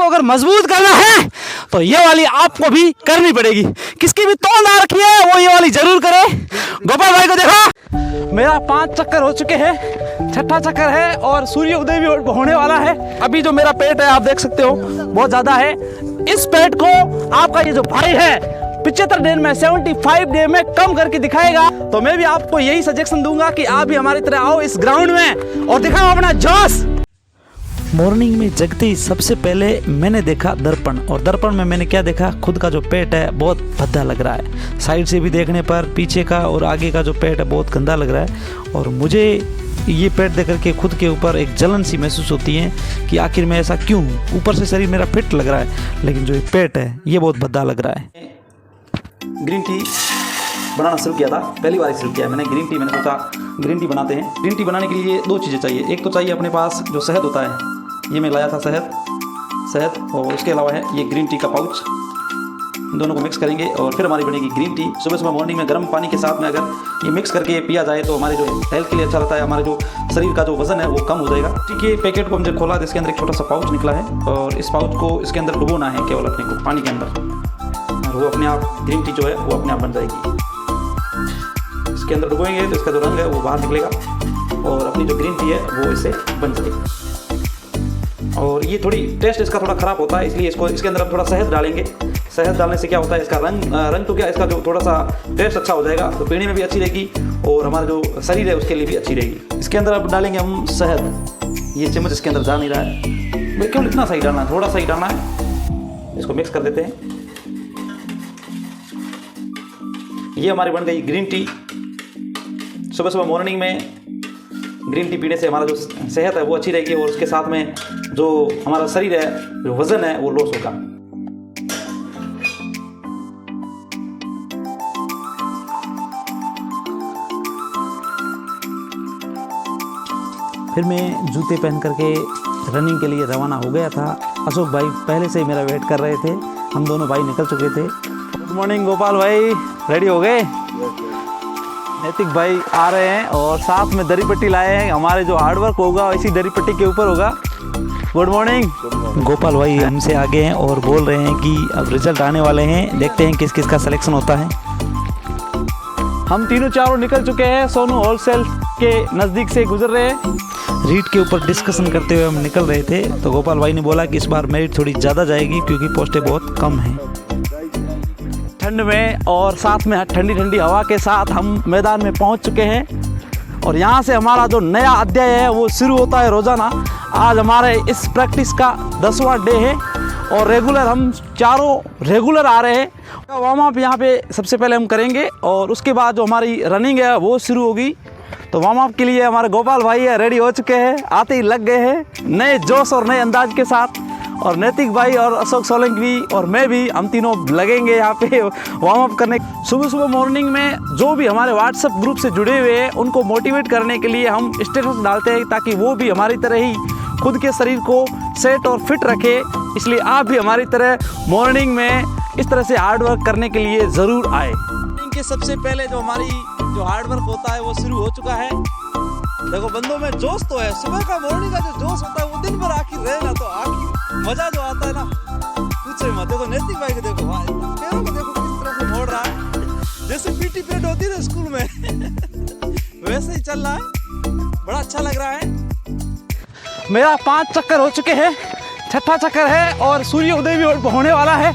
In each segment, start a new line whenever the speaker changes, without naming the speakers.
को अगर मजबूत करना है तो ये वाली आपको भी करनी पड़ेगी। किसकी भी तोड़ ना रखी है वो ये वाली जरूर करे। गोपाल भाई को देखो, मेरा 5 चक्कर हो चुके हैं, 6ठा चक्कर है और सूर्य उदय भी होने वाला है। अभी जो मेरा पेट है आप देख सकते हो बहुत ज्यादा है। इस पेट को आपका ये जो भाई है 75 दिन में 75 डे में कम करके दिखाएगा। तो मैं भी आपको यही सजेशन दूंगा कि आप भी हमारी तरह आओ इस ग्राउंड में और दिखाओ अपना जोश। मॉर्निंग में जगते ही सबसे पहले मैंने देखा दर्पण, और दर्पण में मैंने क्या देखा, खुद का जो पेट है बहुत भद्दा लग रहा है। साइड से भी देखने पर पीछे का और आगे का जो पेट है बहुत गंदा लग रहा है, और मुझे ये पेट देख करके खुद के ऊपर एक जलन सी महसूस होती है कि आखिर मैं ऐसा क्यों हूँ। ऊपर से शरीर मेरा फिट लग रहा है लेकिन जो ये पेट है ये बहुत भद्दा लग रहा है। ग्रीन टी बनाना शुरू किया था, पहली बार शुरू किया मैंने ग्रीन टी। मैंने सोचा ग्रीन टी बनाते हैं। ग्रीन टी बनाने के लिए 2 चीज़ें चाहिए। एक तो चाहिए अपने पास जो शहद होता है, ये मैं लाया था शहद, और उसके अलावा है ये ग्रीन टी का पाउच। इन दोनों को मिक्स करेंगे और फिर हमारी बनेगी ग्रीन टी। सुबह सुबह मॉर्निंग में गर्म पानी के साथ में अगर ये मिक्स करके पिया जाए तो हमारे जो हेल्थ के लिए अच्छा रहता है। हमारे जो शरीर का जो वजन है वो कम हो जाएगा। ठीक है, पैकेट को हमने खोला तो इसके अंदर एक छोटा सा पाउच निकला है, और इस पाउच को इसके अंदर डुबोना है केवल अपने को पानी के अंदर, और वो अपने आप ग्रीन टी जो है वो अपने आप बन जाएगी। इसके अंदर डुबोएंगे तो इसका जो रंग है वो बाहर निकलेगा और अपनी जो ग्रीन टी है वो इससे बन जाएगी। और ये थोड़ी टेस्ट इसका थोड़ा ख़राब होता है, इसलिए इसको इसके अंदर हम थोड़ा शहद डालेंगे। शहद डालने से क्या होता है, इसका रंग तो क्या, इसका जो थोड़ा सा टेस्ट अच्छा हो जाएगा, तो पीने में भी अच्छी रहेगी और हमारा जो शरीर है उसके लिए भी अच्छी रहेगी। इसके अंदर अब डालेंगे हम शहद। ये चम्मच इसके अंदर जा नहीं रहा है, केवल इतना सही डालना है, थोड़ा सा ही डालना है। इसको मिक्स कर देते हैं। ये हमारी बन गई ग्रीन टी। सुबह सुबह मॉर्निंग में ग्रीन टी पीने से हमारा जो सेहत है वो अच्छी रहेगी, और उसके साथ में जो हमारा शरीर है, जो वजन है वो लॉस होगा। फिर मैं जूते पहन करके रनिंग के लिए रवाना हो गया था। अशोक भाई पहले से ही मेरा वेट कर रहे थे, हम दोनों भाई निकल चुके थे। गुड मॉर्निंग गोपाल भाई, रेडी हो गए? नैतिक भाई आ रहे हैं और साथ में दरी पट्टी लाए हैं। हमारे जो हार्डवर्क होगा इसी दरी पट्टी के ऊपर होगा। Good morning. गोपाल भाई हमसे आगे हैं और बोल रहे हैं कि अब रिजल्ट आने वाले हैं, देखते हैं किस किस का सिलेक्शन होता है। हम तीनों चारों निकल चुके हैं, सोनू होलसेल के नज़दीक से गुजर रहे हैं। रीट के ऊपर डिस्कशन करते हुए हम निकल रहे थे, तो गोपाल भाई ने बोला कि इस बार मेरिट थोड़ी ज़्यादा जाएगी क्योंकि पोस्टें बहुत कम हैं। ठंड में और साथ में ठंडी ठंडी हवा के साथ हम मैदान में पहुंच चुके हैं, और यहाँ से हमारा जो नया अध्याय है वो शुरू होता है रोज़ाना। आज हमारे इस प्रैक्टिस का 10वां डे है और रेगुलर हम चारों रेगुलर आ रहे हैं। वार्म अप यहाँ पे सबसे पहले हम करेंगे और उसके बाद जो हमारी रनिंग है वो शुरू होगी। तो वार्म अप के लिए हमारे गोपाल भाई है रेडी हो चुके हैं, आते ही लग गए हैं नए जोश और नए अंदाज के साथ। और नैतिक भाई और अशोक सोलंकी और मैं भी, हम तीनों लगेंगे यहाँ पे वार्म अप करने। सुबह सुबह मॉर्निंग में जो भी हमारे व्हाट्सएप ग्रुप से जुड़े हुए हैं उनको मोटिवेट करने के लिए हम स्टेटस डालते हैं ताकि वो भी हमारी तरह ही खुद के शरीर को सेट और फिट रखे। इसलिए आप भी हमारी तरह मॉर्निंग में इस तरह से हार्ड वर्क करने के लिए ज़रूर आए। मॉर्निंग के सबसे पहले जो हमारी जो हार्ड वर्क होता है वो शुरू हो चुका है। देखो बंदों में जोश तो है, सुबह का मॉर्निंग का जो जोश होता है वो दिन भर आखिर रहे ना, तो आखिर मजा जो आता है ना पूछे मत। देखो नैतिक भाई को देखो, पैरों को देखो किस तरह से मोड़ रहा है, जैसे पीटी पीरियड होती है स्कूल में वैसे ही चल रहा है, बड़ा अच्छा लग रहा है। मेरा 5 चक्कर हो चुके हैं, 6ठा चक्कर है और सूर्य उदय भी होने वाला है।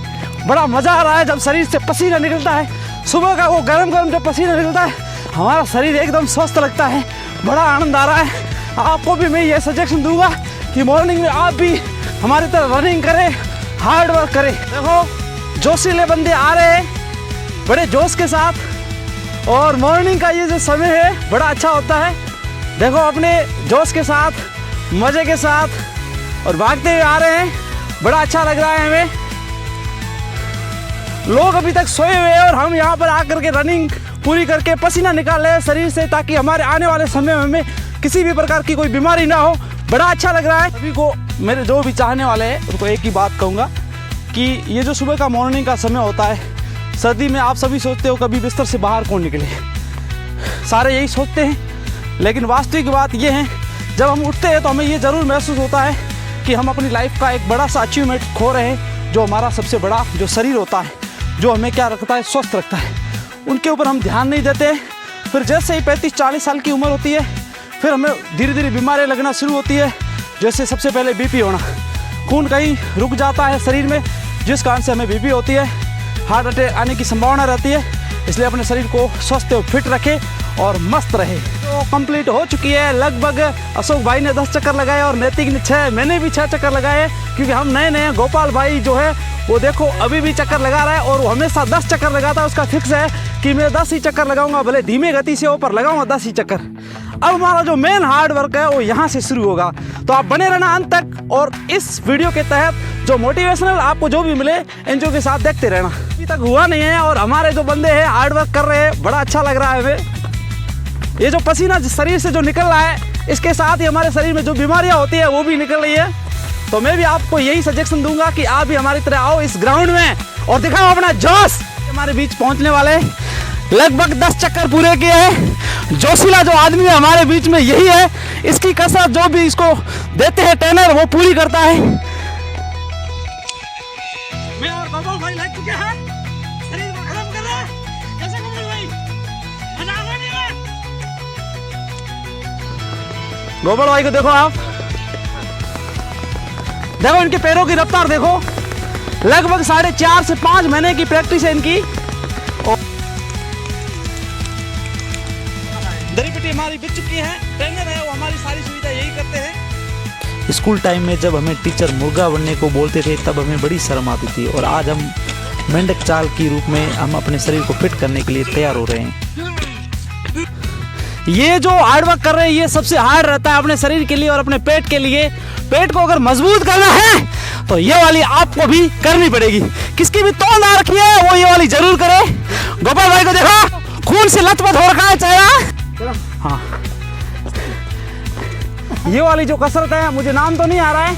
बड़ा मजा आ रहा है जब शरीर से पसीना निकलता है, सुबह का वो गरम गरम जब पसीना निकलता है हमारा शरीर एकदम स्वस्थ लगता है, बड़ा आनंद आ रहा है। आपको भी मैं ये सजेशन दूंगा कि मॉर्निंग में आप भी हमारी तरह रनिंग करें, हार्ड वर्क करें। देखो जोशीले बंदे आ रहे हैं बड़े जोश के साथ, और मॉर्निंग का ये जो समय है बड़ा अच्छा होता है। देखो अपने जोश के साथ, मज़े के साथ और भागते हुए आ रहे हैं, बड़ा अच्छा लग रहा है हमें। लोग अभी तक सोए हुए हैं और हम यहाँ पर आकर के रनिंग पूरी करके पसीना निकाल रहे हैं शरीर से, ताकि हमारे आने वाले समय में हमें किसी भी प्रकार की कोई बीमारी ना हो। बड़ा अच्छा लग रहा है सभी को। मेरे जो भी चाहने वाले हैं उनको एक ही बात कहूँगा कि ये जो सुबह का मॉर्निंग का समय होता है, सर्दी में आप सभी सोचते हो कभी बिस्तर से बाहर कौन निकले, सारे यही सोचते हैं, लेकिन वास्तविक बात ये है जब हम उठते हैं तो हमें ये ज़रूर महसूस होता है
कि हम अपनी लाइफ का एक बड़ा सा अचीवमेंट खो रहे हैं, जो हमारा सबसे बड़ा जो शरीर होता है, जो हमें क्या रखता है, स्वस्थ रखता है। उनके ऊपर हम ध्यान नहीं देते। फिर जैसे ही 35-40 साल की उम्र होती है, फिर हमें धीरे धीरे बीमारियाँ लगना शुरू होती है। जैसे सबसे पहले बीपी होना, खून कहीं रुक जाता है शरीर में, जिस कारण से हमें बीपी होती है, हार्ट अटैक आने की संभावना रहती है। इसलिए अपने शरीर को स्वस्थ और फिट रखें और मस्त रहे। तो कंप्लीट हो चुकी है लगभग। अशोक भाई ने 10 चक्कर लगाए और नैतिक ने 6, मैंने भी 6 चक्कर लगाए, क्योंकि हम नए नए। गोपाल भाई जो है वो देखो अभी भी चक्कर लगा रहा है, और वो हमेशा 10 चक्कर लगाता है। उसका फिक्स है कि मैं 10 ही चक्कर लगाऊंगा, भले धीमे गति से हो पर लगाऊंगा 10 ही चक्कर। अब हमारा जो मेन हार्ड वर्क है वो यहाँ से शुरू होगा, तो आप बने रहना अंत तक। और इस वीडियो के तहत जो मोटिवेशनल आपको जो भी मिले, एंजॉय के साथ देखते रहना। अभी तक हुआ नहीं है, और हमारे जो बंदे हैं हार्ड वर्क कर रहे हैं, बड़ा अच्छा लग रहा है हमें। ये जो पसीना शरीर से जो निकल रहा है, इसके साथ ही हमारे शरीर में जो बीमारियां होती है वो भी निकल रही है। तो मैं भी आपको यही सजेशन दूंगा कि आप भी हमारी तरह आओ इस ग्राउंड में और दिखाओ अपना जोश। हमारे बीच पहुंचने वाले लगभग 10 चक्कर पूरे किए हैं। जोशीला जो आदमी है हमारे बीच में यही है। इसकी कसरत जो भी इसको देते हैं ट्रेनर, वो पूरी करता है। मैं और गोपाल भाई लग चुके हैं, शरीर को गर्म कर रहे हैं। कैसे गोपाल भाई, मजा आ रहा है? गोपाल भाई को देखो आप, देखो इनके पैरों की रफ्तार देखो। लगभग 4.5 से 5 महीने की प्रैक्टिस है इनकी। दरी पिटी हमारी बिक चुकी है, ट्रेनर है वो हमारी सारी सुविधा यही करते हैं।
स्कूल टाइम में जब हमें टीचर मुर्गा बनने को बोलते थे, तब हमें बड़ी शर्म आती थी, और आज हम मेंढक चाल के रूप में हम अपने शरीर को फिट करने के लिए तैयार हो रहे हैं।
ये जो हार्ड वर्क कर रहे हैं, ये सबसे हार्ड रहता है अपने शरीर के लिए और अपने पेट के लिए। पेट को अगर मजबूत करना है तो ये वाली आपको भी करनी पड़ेगी। किसकी भी तोड़ ना रखी है वो ये वाली जरूर करे। गोपाल भाई को देखो, खून से लथपथ हो रखा है चेहरा। हाँ, ये वाली जो कसरत है, मुझे नाम तो नहीं आ रहा है,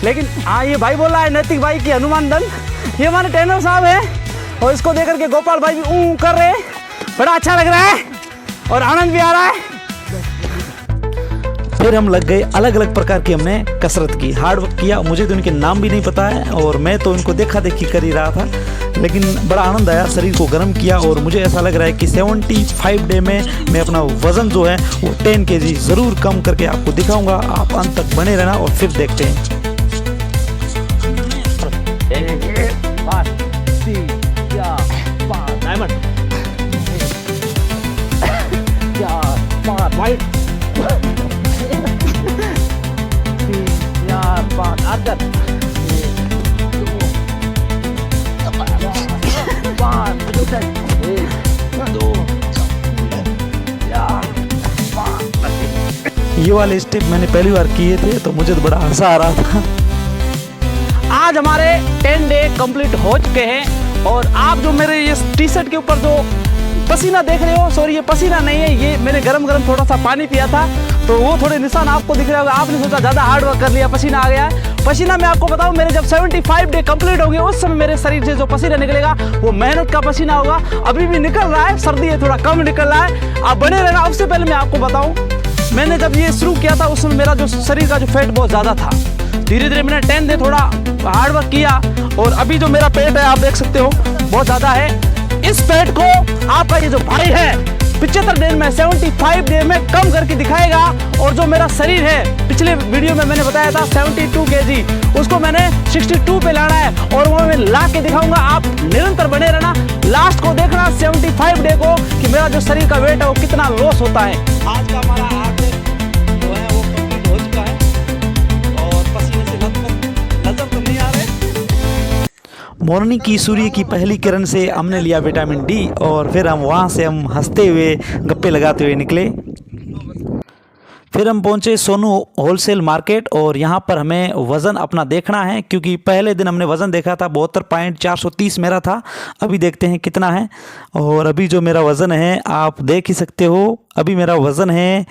लेकिन हाँ ये भाई बोल रहा है नैतिक भाई की हनुमान दंड। ये हमारे ट्रेनर साहब है, और इसको देकर के गोपाल भाई भी ऊ कर रहे हैं। बड़ा अच्छा लग रहा है और आनंद भी आ रहा है।
फिर हम लग गए, अलग अलग प्रकार की हमने कसरत की, हार्ड वर्क किया। मुझे तो इनके नाम भी नहीं पता है, और मैं तो इनको देखा देखी कर ही रहा था, लेकिन बड़ा आनंद आया। शरीर को गर्म किया, और मुझे ऐसा लग रहा है कि 75 डे में मैं अपना वज़न जो है वो 10 kg ज़रूर कम करके आपको दिखाऊंगा। आप अंत तक बने रहना और फिर देखते हैं। ये वाले स्टेप मैंने पहली बार किए थे, तो मुझे तो बड़ा हंसा आ रहा था।
आज हमारे 10 डे कंप्लीट हो चुके हैं, और आप जो मेरे ये टी शर्ट के ऊपर जो पसीना देख रहे हो, सॉरी ये पसीना नहीं है, ये मैंने गरम गरम थोड़ा सा पानी पिया था, तो वो थोड़े निशान आपको दिख रहे होगा। आपने सोचा ज़्यादा हार्ड वर्क कर लिया, पसीना आ गया है। पसीना मैं आपको बताऊं, मेरे जब 75 डे कंप्लीट हो गए, उस समय मेरे शरीर से जो पसीना निकलेगा वो मेहनत का पसीना होगा। अभी भी निकल रहा है, सर्दी है थोड़ा कम निकल रहा है, आप बने रहना। उससे पहले मैं आपको बताऊं, मैंने जब ये शुरू किया था उस समय मेरा जो शरीर का जो फैट बहुत ज़्यादा था। धीरे धीरे मैंने 10 डे थोड़ा हार्ड वर्क किया, और अभी जो मेरा पेट है आप देख सकते हो बहुत ज़्यादा है। इस पेट को आपका ये जो भाई है 75 डे में 75 डे में कम करके दिखाएगा। और जो मेरा शरीर है, पिछले वीडियो में मैंने बताया था 72 kg, उसको मैंने 62 पे लाना है, और वो मैं ला के दिखाऊंगा। आप निरंतर बने रहना, लास्ट को देखना 75 डे को कि मेरा जो शरीर का वेट है वो कितना लॉस होता है। आज का हमारा हार्ड जो है वो कंप्लीट हो चुका है, और पसीने से नजर तो नहीं आ रहे।
मॉर्निंग की सूर्य की पहली किरण से हमने लिया विटामिन डी, और फिर हम वहाँ से हम हंसते हुए गप्पे लगाते हुए निकले। फिर हम पहुँचे सोनू होलसेल मार्केट, और यहाँ पर हमें वज़न अपना देखना है, क्योंकि पहले दिन हमने वज़न देखा था 72.430 मेरा था। अभी देखते हैं कितना है, और अभी जो मेरा वज़न है आप देख ही सकते हो। अभी मेरा वज़न है,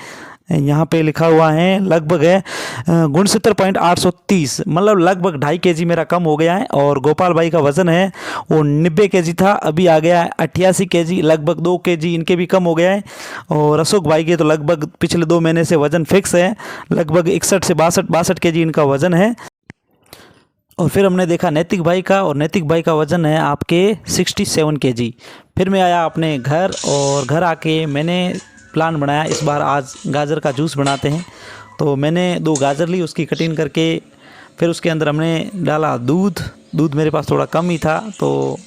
यहाँ पे लिखा हुआ है लगभग है 69.830, मतलब लगभग 2.5 kg मेरा कम हो गया है। और गोपाल भाई का वज़न है वो 90 kg था, अभी आ गया है 88 kg, लगभग 2 kg इनके भी कम हो गया है। और अशोक भाई के तो लगभग पिछले 2 महीने से वज़न फिक्स है, लगभग 61 से 62 kg इनका वज़न है। और फिर हमने देखा नैतिक भाई का, और नैतिक भाई का वज़न है आपके 67 kg। फिर मैं आया अपने घर, और घर आके मैंने प्लान बनाया इस बार आज गाजर का जूस बनाते हैं। तो मैंने 2 गाजर ली, उसकी कटिंग करके फिर उसके अंदर हमने डाला दूध मेरे पास थोड़ा कम ही था तो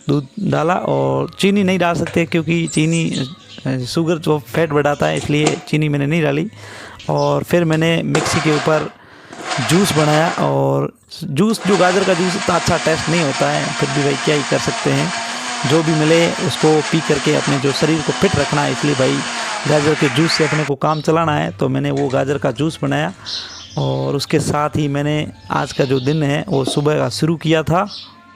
दूध डाला, और चीनी नहीं डाल सकते क्योंकि चीनी शुगर जो फैट बढ़ाता है, इसलिए चीनी मैंने नहीं डाली। और फिर मैंने मिक्सी के ऊपर जूस बनाया, और जूस जो गाजर का जूस इतना अच्छा टेस्ट नहीं होता है, फिर भी भाई क्या ही कर सकते हैं, जो भी मिले उसको पी करके अपने जो शरीर को फिट रखना है, इसलिए भाई गाजर के जूस से अपने को काम चलाना है। तो मैंने वो गाजर का जूस बनाया, और उसके साथ ही मैंने आज का जो दिन है वो सुबह का शुरू किया था।